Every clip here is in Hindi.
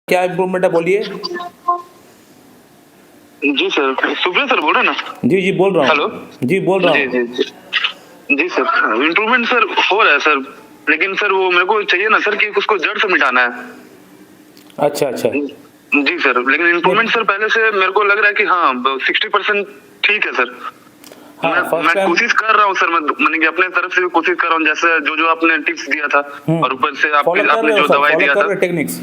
क्या इम्प्रूवमेंट है बोलिए। जी सर, सुप्रिया सर बोल रहे हैं ना? जी जी बोल रहा हेलो। हूँ। जी बोल रहा जी हूँ। जी जी जी सर, इम्प्रूवमेंट सर हो रहा है सर, लेकिन सर वो मेरे को चाहिए ना सर कि उसको जड़ से मिटाना है। अच्छा अच्छा। जी सर, लेकिन इम्प्रूवमेंट सर पहले से मेरे को लग रहा है कि हाँ 60% ठीक है सर। हाँ मैं कोशिश कर रहा हूँ सर, मैंने कि अपने तरफ से भी कोशिश कर रहा हूँ, जैसे जो आपने टिप्स दिया था और ऊपर से आपने जो दवाई दिया था टेक्निक्स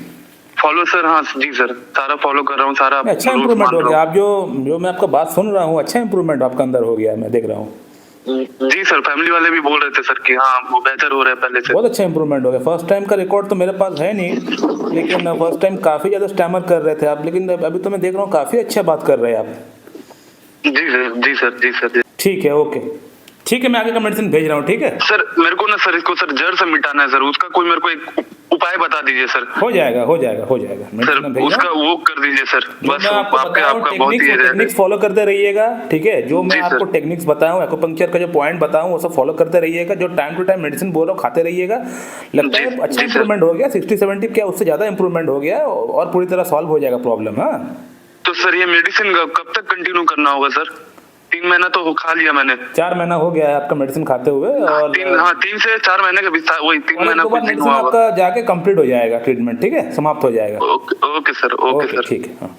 फॉलो सर। हाँ जी सर, सारा फॉलो कर रहा हूँ, सारा अच्छा रूल्स इम्प्रूवमेंट मान हो रहा गया। हूँ। आप जो मैं आपका बात सुन रहा हूँ, अच्छा इम्प्रूवमेंट आपका अंदर हो गया, मैं देख रहा हूँ। जी सर, फैमिली वाले भी बोल रहे थे सर कि हाँ वो बेहतर हो रहा है पहले से। बहुत अच्छा इम्प्रूवमेंट हो गया। फर्स्ट टाइम का रिकॉर्ड तो मेरे पास है नहीं, लेकिन फर्स्ट टाइम काफ़ी ज़्यादा स्टैमर कर रहे थे आप, लेकिन अभी तो मैं देख रहा हूँ काफ़ी अच्छा बात कर रहे हैं आप। जी सर जी सर जी सर। ठीक है, ओके ठीक है, मैं आगे का मेडिसिन भेज रहा हूँ। ठीक है सर, मेरे को ना सर इसको सर जड़ से मिटाना है सर, उसका कोई मेरे को एक उपाय बता दीजिए सर। हो जाएगा हो जाएगा हो जाएगा। सर उसका वो कर दीजिए सर, बस मैं आपको आपका बहुत ही टेक्निक्स फॉलो करते रहिएगा। ठीक है, जो मैं आपको सर। टेक्निक्स बताऊं, एक्यूपंक्चर का जो पॉइंट बताऊं वो सब फॉलो करते रहिएगा। जो टाइम टू टाइम मेडिसिन बोल रहा हूँ खाते रहिएगा। लगता है अच्छा इंप्रूवमेंट हो गया, 60-70 क्या उससे ज़्यादा इंप्रूवमेंट हो गया और पूरी तरह सॉल्व हो जाएगा प्रॉब्लम। हाँ तो सर ये मेडिसिन कब तक कंटिन्यू करना होगा सर? 3 महीना तो खा लिया मैंने। 4 महीना हो गया है आपका मेडिसिन खाते हुए, और 3 से 4 महीने का भी था, वही 3 महीना कुछ दिन मेडिसिन हुआ आपका जाके कंप्लीट हो जाएगा, ट्रीटमेंट ठीक है, समाप्त हो जाएगा। ओके सर, ओके सर, ठीक है। हाँ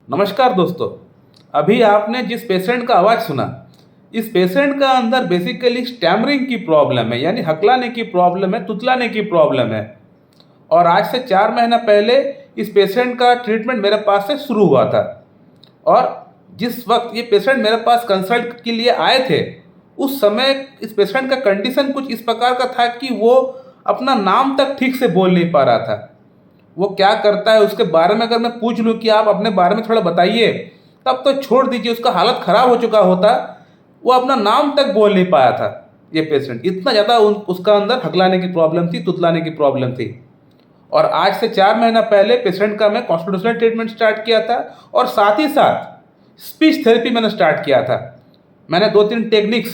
नमस्कार दोस्तों, अभी आपने जिस पेशेंट का आवाज़ सुना, इस पेशेंट का अंदर बेसिकली स्टैमरिंग की प्रॉब्लम है, यानी हकलाने की प्रॉब्लम है, तुतलाने की प्रॉब्लम है। और आज से 4 महीना पहले इस पेशेंट का ट्रीटमेंट मेरे पास से शुरू हुआ था। और जिस वक्त ये पेशेंट मेरे पास कंसल्ट के लिए आए थे, उस समय इस पेशेंट का कंडीशन कुछ इस प्रकार का था कि वो अपना नाम तक ठीक से बोल नहीं पा रहा था। वो क्या करता है उसके बारे में अगर मैं पूछ लूँ कि आप अपने बारे में थोड़ा बताइए, तब तो छोड़ दीजिए, उसका हालत ख़राब हो चुका होता। वो अपना नाम तक बोल नहीं पाया था ये पेशेंट, इतना ज़्यादा उसका अंदर हकलाने की प्रॉब्लम थी, तुतलाने की प्रॉब्लम थी। और आज से 4 महीना पहले पेशेंट का मैं कॉन्स्टिट्यूशनल ट्रीटमेंट स्टार्ट किया था, और साथ ही साथ स्पीच थेरेपी मैंने स्टार्ट किया था। मैंने 2-3 टेक्निक्स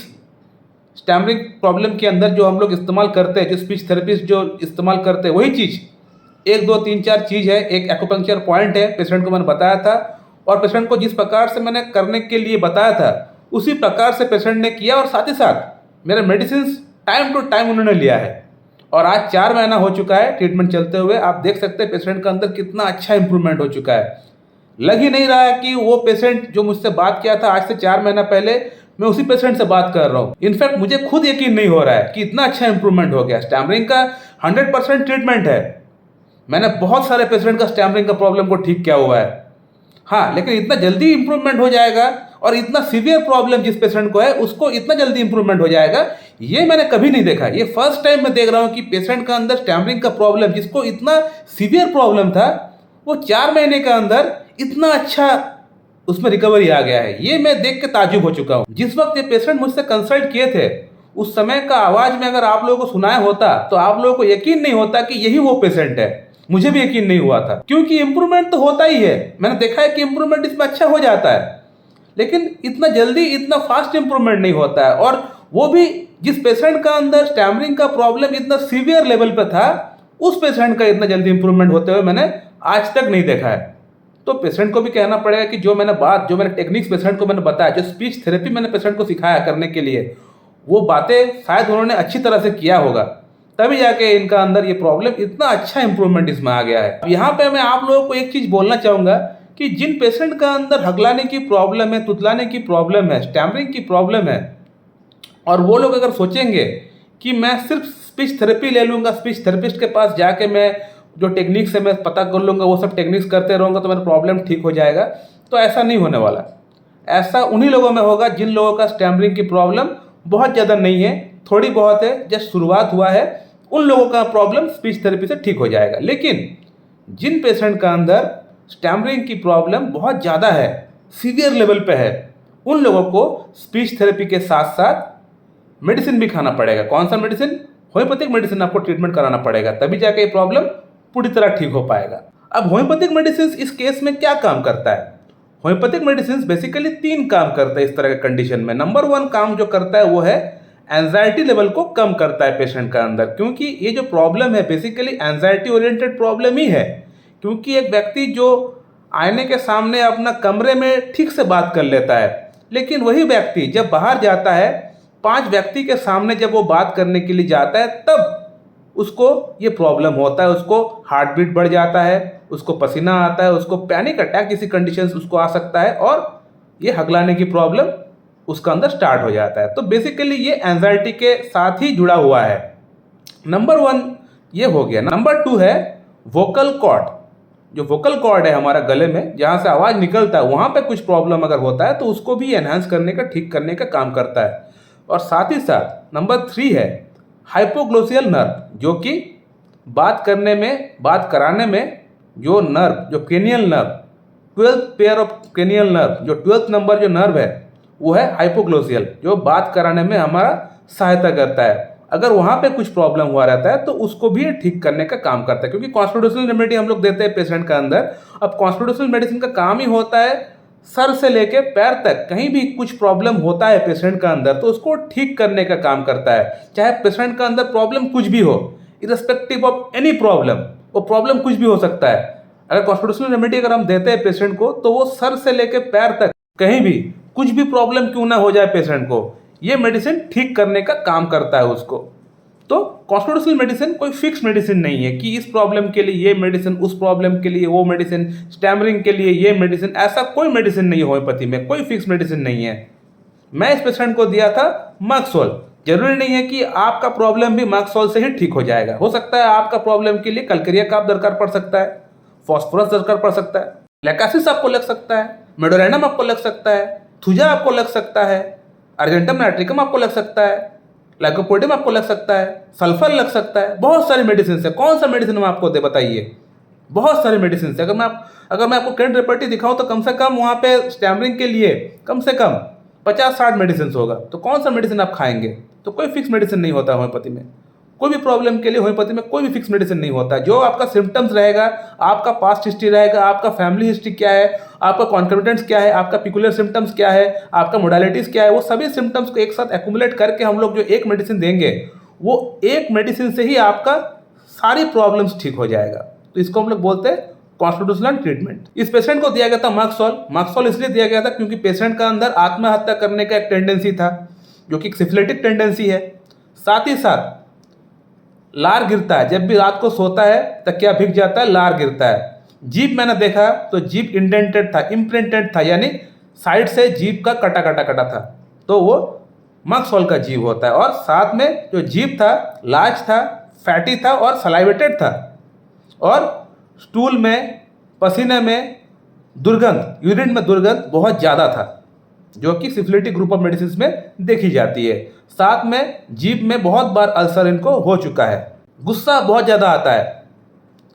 स्टैमरिंग प्रॉब्लम के अंदर जो हम लोग इस्तेमाल करते हैं, जो स्पीच थेरेपिस्ट जो इस्तेमाल करते हैं, वही चीज़ 1 2 3 4 चीज़ है। एक एक्यूपंक्चर पॉइंट है, पेशेंट को मैंने बताया था, और पेशेंट को जिस प्रकार से मैंने करने के लिए बताया था उसी प्रकार से पेशेंट ने किया, और साथ ही साथ मेरे मेडिसिन टाइम टू टाइम उन्होंने लिया है। और आज 4 महीना हो चुका है ट्रीटमेंट चलते हुए। आप देख सकते हैं पेशेंट का अंदर कितना अच्छा इंप्रूवमेंट हो चुका है। लग ही नहीं रहा है कि वो पेशेंट जो मुझसे बात किया था आज से 4 महीना पहले, मैं उसी पेशेंट से बात कर रहा हूँ। इनफैक्ट मुझे खुद यकीन नहीं हो रहा है कि इतना अच्छा इंप्रूवमेंट हो गया। स्टैमरिंग का 100% ट्रीटमेंट है। मैंने बहुत सारे पेशेंट का स्टैमरिंग का प्रॉब्लम को ठीक किया हुआ है। हाँ, लेकिन इतना जल्दी इंप्रूवमेंट हो जाएगा, और इतना सीवियर प्रॉब्लम जिस पेशेंट को है उसको इतना जल्दी इंप्रूवमेंट हो जाएगा, ये मैंने कभी नहीं देखा। ये फर्स्ट टाइम मैं देख रहा हूँ कि पेशेंट का अंदर स्टैमरिंग का प्रॉब्लम, जिसको इतना सीवियर प्रॉब्लम था, वो 4 महीने के अंदर इतना अच्छा उसमें रिकवरी आ गया है। ये मैं देख के ताजुब हो चुका हूँ। जिस वक्त ये पेशेंट मुझसे कंसल्ट किए थे, उस समय का आवाज़ में अगर आप लोगों को सुनाया होता तो आप लोगों को यकीन नहीं होता कि यही वो पेशेंट है। मुझे भी यकीन नहीं हुआ था, क्योंकि इंप्रूवमेंट तो होता ही है। मैंने देखा है कि इंप्रूवमेंट इसमें अच्छा हो जाता है, लेकिन इतना जल्दी इतना फास्ट इंप्रूवमेंट नहीं होता है। और वो भी जिस पेशेंट का अंदर स्टैमरिंग का प्रॉब्लम इतना सीवियर लेवल पे था, उस पेशेंट का इतना जल्दी इंप्रूवमेंट होते हुए मैंने आज तक नहीं देखा है। तो पेशेंट को भी कहना पड़ेगा कि जो मैंने टेक्निक्स पेशेंट को मैंने बताया, जो स्पीच थेरेपी मैंने पेशेंट को सिखाया करने के लिए, वो बातें शायद उन्होंने अच्छी तरह से किया होगा, तभी जाके इनका अंदर ये प्रॉब्लम इतना अच्छा इंप्रूवमेंट इसमें आ गया है। यहाँ पे मैं आप लोगों को एक चीज़ बोलना चाहूँगा कि जिन पेशेंट का अंदर हगलाने की प्रॉब्लम है, तुतलाने की प्रॉब्लम है, स्टैमरिंग की प्रॉब्लम है, और वो लोग अगर सोचेंगे कि मैं सिर्फ स्पीच थेरेपी ले लूँगा, स्पीच थेरेपिस्ट के पास जाके मैं जो टेक्निक्स है मैं पता कर लूँगा, वो सब टेक्निक्स करते रहूँगा तो मेरा प्रॉब्लम ठीक हो जाएगा, तो ऐसा नहीं होने वाला। ऐसा उन्हीं लोगों में होगा जिन लोगों का स्टैमरिंग की प्रॉब्लम बहुत ज़्यादा नहीं है, थोड़ी बहुत है, जस्ट शुरुआत हुआ है, उन लोगों का प्रॉब्लम स्पीच थेरेपी से ठीक हो जाएगा। लेकिन जिन पेशेंट का अंदर स्टैमरिंग की प्रॉब्लम बहुत ज़्यादा है, सीवियर लेवल पे है, उन लोगों को स्पीच थेरेपी के साथ साथ मेडिसिन भी खाना पड़ेगा। कौन सा मेडिसिन? होम्योपैथिक मेडिसिन आपको ट्रीटमेंट कराना पड़ेगा, तभी जाके ये प्रॉब्लम पूरी तरह ठीक हो पाएगा। अब होम्योपैथिक मेडिसिन इस केस में क्या काम करता है? होम्योपैथिक मेडिसिन बेसिकली 3 काम करता है इस तरह के कंडीशन में। नंबर 1 काम जो करता है वो है एंजाइटी लेवल को कम करता है पेशेंट का अंदर, क्योंकि ये जो प्रॉब्लम है बेसिकली एंजाइटी ओरिएंटेड प्रॉब्लम ही है। क्योंकि एक व्यक्ति जो आईने के सामने अपना कमरे में ठीक से बात कर लेता है, लेकिन वही व्यक्ति जब बाहर जाता है, 5 व्यक्ति के सामने जब वो बात करने के लिए जाता है, तब उसको ये प्रॉब्लम होता है, उसको हार्ट बीट बढ़ जाता है, उसको पसीना आता है, उसको पैनिक अटैक किसी कंडीशन उसको आ सकता है और ये हगलाने की प्रॉब्लम उसका अंदर स्टार्ट हो जाता है। तो बेसिकली ये एंजाइटी के साथ ही जुड़ा हुआ है। नंबर 1 ये हो गया। नंबर 2 है वोकल कॉर्ड। जो वोकल कॉर्ड है हमारा गले में, जहाँ से आवाज़ निकलता है, वहाँ पे कुछ प्रॉब्लम अगर होता है तो उसको भी एनहांस करने का, ठीक करने का काम करता है। और साथ ही साथ नंबर 3 है हाइपोग्लोसियल नर्व, जो कि बात करने में, बात कराने में जो नर्व, जो cranial nerve, 12th pair of cranial nerve, जो 12th नंबर जो नर्व है वो है हाइपोग्लोसियल, जो बात कराने में हमारा सहायता करता है। अगर वहाँ पे कुछ प्रॉब्लम हुआ रहता है तो उसको भी ठीक करने का काम करता है, क्योंकि कॉन्स्टिट्यूशनल रेमेडी हम लोग देते हैं पेशेंट का अंदर। अब कॉन्स्टिट्यूशनल मेडिसिन का काम ही होता है सर से लेके पैर तक कहीं भी कुछ प्रॉब्लम होता है पेशेंट का अंदर तो उसको ठीक करने का काम करता है। चाहे पेशेंट का अंदर प्रॉब्लम कुछ भी हो, इररिस्पेक्टिव ऑफ एनी प्रॉब्लम, वो प्रॉब्लम कुछ भी हो सकता है। अगर कॉन्स्टिट्यूशनल रेमेडी अगर हम देते हैं पेशेंट को तो वो सर से लेके पैर तक कहीं भी कुछ भी प्रॉब्लम क्यों ना हो जाए पेशेंट को, ये मेडिसिन ठीक करने का काम करता है उसको। तो कॉन्स्टिट्यूशनल मेडिसिन कोई फिक्स मेडिसिन नहीं है कि इस प्रॉब्लम के लिए ये मेडिसिन, उस प्रॉब्लम के लिए वो मेडिसिन, स्टैमरिंग के लिए ये मेडिसिन, ऐसा कोई मेडिसिन नहीं है होम्योपैथी में, कोई फिक्स मेडिसिन नहीं है। मैं इस पेशेंट को दिया था मैक्सोल। जरूरी नहीं है कि आपका प्रॉब्लम भी मैक्सोल से ही ठीक हो जाएगा। हो सकता है आपका प्रॉब्लम के लिए कलकरिया का दरकार पड़ सकता है, फॉस्फोरस दरकार पड़ सकता है, लैकासिस आपको लग सकता है, मेडोरेनम आपको लग सकता है, थुजा आपको लग सकता है, अर्जेंटम नाइट्रिकम आपको लग सकता है, लाइकोपोडियम आपको लग सकता है, सल्फर लग सकता है। बहुत सारी मेडिसिन है। कौन सा मेडिसिन मैं आपको दे बताइए? बहुत सारी मेडिसिन है। अगर मैं आपको करंट रेपर्टी दिखाऊं तो कम से कम वहाँ पे स्टैमरिंग के लिए कम से कम 50-60 मेडिसिन होगा। तो कौन सा मेडिसिन आप खाएंगे? तो कोई फिक्स मेडिसिन नहीं होता होम्योपैथी में। कोई भी प्रॉब्लम के लिए होम्योपैथी में कोई भी फिक्स मेडिसिन नहीं होता। जो आपका सिम्टम्स रहेगा, आपका पास्ट हिस्ट्री रहेगा, आपका फैमिली हिस्ट्री क्या है, आपका कॉन्कर्डेंस क्या है, आपका पिकुलर सिम्टम्स क्या है, आपका मोडालिटीज़ क्या है, वो सभी सिम्टम्स को एक साथ एक्यूमुलेट करके हम लोग जो एक मेडिसिन देंगे, वो एक मेडिसिन से ही आपका सारी प्रॉब्लम्स ठीक हो जाएगा। तो इसको हम लोग बोलते हैं कॉन्स्टिट्यूशनल ट्रीटमेंट। इस पेशेंट को दिया गया था मैक्सोल। मैक्सोल इसलिए दिया गया था क्योंकि पेशेंट का अंदर आत्महत्या करने का एक टेंडेंसी था, जो कि सिफिलिटिक टेंडेंसी है। साथ ही साथ लार गिरता है, जब भी रात को सोता है तकिया भीग जाता है, लार गिरता है। जीभ मैंने देखा तो जीभ इंडेंटेड था, इम्प्रिंटेड था, यानी साइड से जीभ का कटा था, तो वो मैक्सोल का जीभ होता है। और साथ में जो जीभ था लार्ज था, फैटी था और सलाइवेटेड था, और स्टूल में, पसीने में दुर्गंध, यूरिन में दुर्गंध बहुत ज़्यादा था, जो कि सिफिलिटिक ग्रुप ऑफ मेडिसिन में देखी जाती है। साथ में जीभ में बहुत बार अल्सर इनको हो चुका है। गुस्सा बहुत ज़्यादा आता है।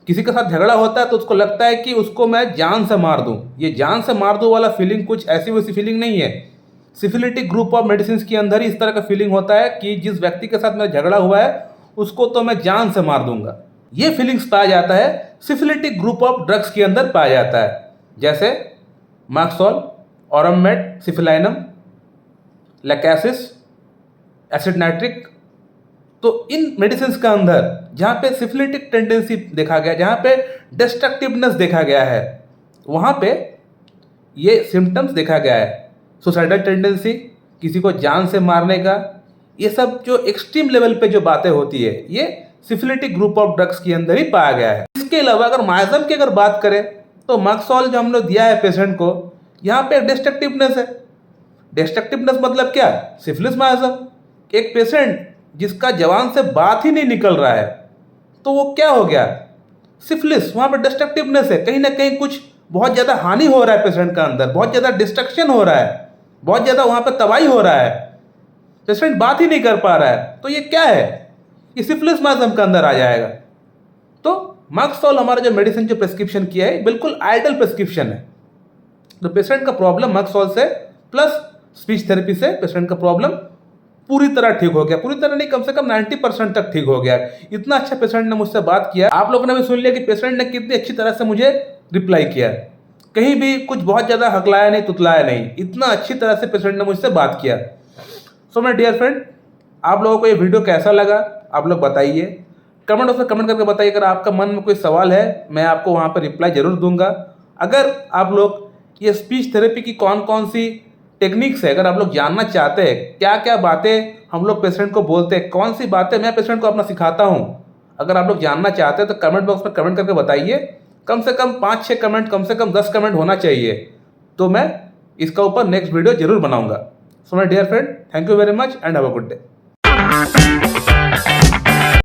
किसी के साथ झगड़ा होता है तो उसको लगता है कि उसको मैं जान से मार दूं। ये जान से मार दूं वाला फीलिंग कुछ ऐसी वैसी फीलिंग नहीं है। सिफिलिटिक ग्रुप ऑफ मेडिसिन के अंदर ही इस तरह का फीलिंग होता है कि जिस व्यक्ति के साथ मेरा झगड़ा हुआ है उसको तो मैं जान से मार दूंगा। ये फीलिंग्स पाया जाता है सिफिलिटिक ग्रुप ऑफ ड्रग्स के अंदर पाया जाता है, जैसे मैक्सोल, ऑरममेड, सिफिलाइनम, लैकासिस, एसिड नाइट्रिक। तो इन मेडिसिन का अंदर जहाँ पे सिफिलिटिक टेंडेंसी देखा गया, जहाँ पे डिस्ट्रक्टिवनेस देखा गया है, वहाँ पे ये सिम्टम्स देखा गया है। सुसाइडल टेंडेंसी, किसी को जान से मारने का, ये सब जो एक्सट्रीम लेवल पे जो बातें होती है, ये सिफिलिटिक ग्रुप ऑफ ड्रग्स के अंदर ही पाया गया है। इसके अलावा अगर माइजम की अगर बात करें तो मैक्सोल जो हम लोग दिया है पेशेंट को, यहाँ पे डिस्ट्रक्टिवनेस है। डिस्ट्रक्टिवनेस मतलब क्या? Syphilis miasm. एक पेशेंट जिसका जवान से बात ही नहीं निकल रहा है, तो वो क्या हो गया? सिफिलिस। वहाँ पे डिस्ट्रक्टिवनेस है, कहीं ना कहीं कुछ बहुत ज़्यादा हानि हो रहा है पेशेंट का अंदर, बहुत ज़्यादा डिस्ट्रक्शन हो रहा है, बहुत ज़्यादा वहाँ पे तबाही हो रहा है, पेशेंट बात ही नहीं कर पा रहा है। तो ये क्या है? ये सिफिलिस माइजम का अंदर आ जाएगा। तो मैक्सोल हमारा जो मेडिसिन जो प्रेस्क्रिप्शन किया है बिल्कुल आइडियल प्रेस्क्रिप्शन है। तो पेशेंट का प्रॉब्लम मैक्सोल से प्लस स्पीच थेरेपी से पेशेंट का प्रॉब्लम पूरी तरह ठीक हो गया। पूरी तरह नहीं, कम से कम 90% तक ठीक हो गया। इतना अच्छा पेशेंट ने मुझसे बात किया। आप लोगों ने भी सुन लिया कि पेशेंट ने कितनी अच्छी तरह से मुझे रिप्लाई किया। कहीं भी कुछ बहुत ज़्यादा हकलाया नहीं, तुतलाया नहीं, इतना अच्छी तरह से पेशेंट ने मुझसे बात किया। सो माय डियर फ्रेंड, आप लोगों को ये वीडियो कैसा लगा आप लोग बताइए। कमेंट बॉक्स में कमेंट करके बताइए। अगर आपका मन में कोई सवाल है मैं आपको वहाँ पर रिप्लाई जरूर दूंगा। अगर आप लोग ये स्पीच थेरेपी की कौन कौन सी टेक्निक्स है अगर आप लोग जानना चाहते हैं, क्या क्या बातें हम लोग पेशेंट को बोलते हैं, कौन सी बातें मैं पेशेंट को अपना सिखाता हूँ, अगर आप लोग जानना चाहते हैं तो कमेंट बॉक्स में कमेंट करके बताइए। कम से कम 5-6 कमेंट, कम से कम 10 कमेंट होना चाहिए, तो मैं इसका ऊपर नेक्स्ट वीडियो जरूर बनाऊंगा। So my dear friend, thank you very much and have a good day.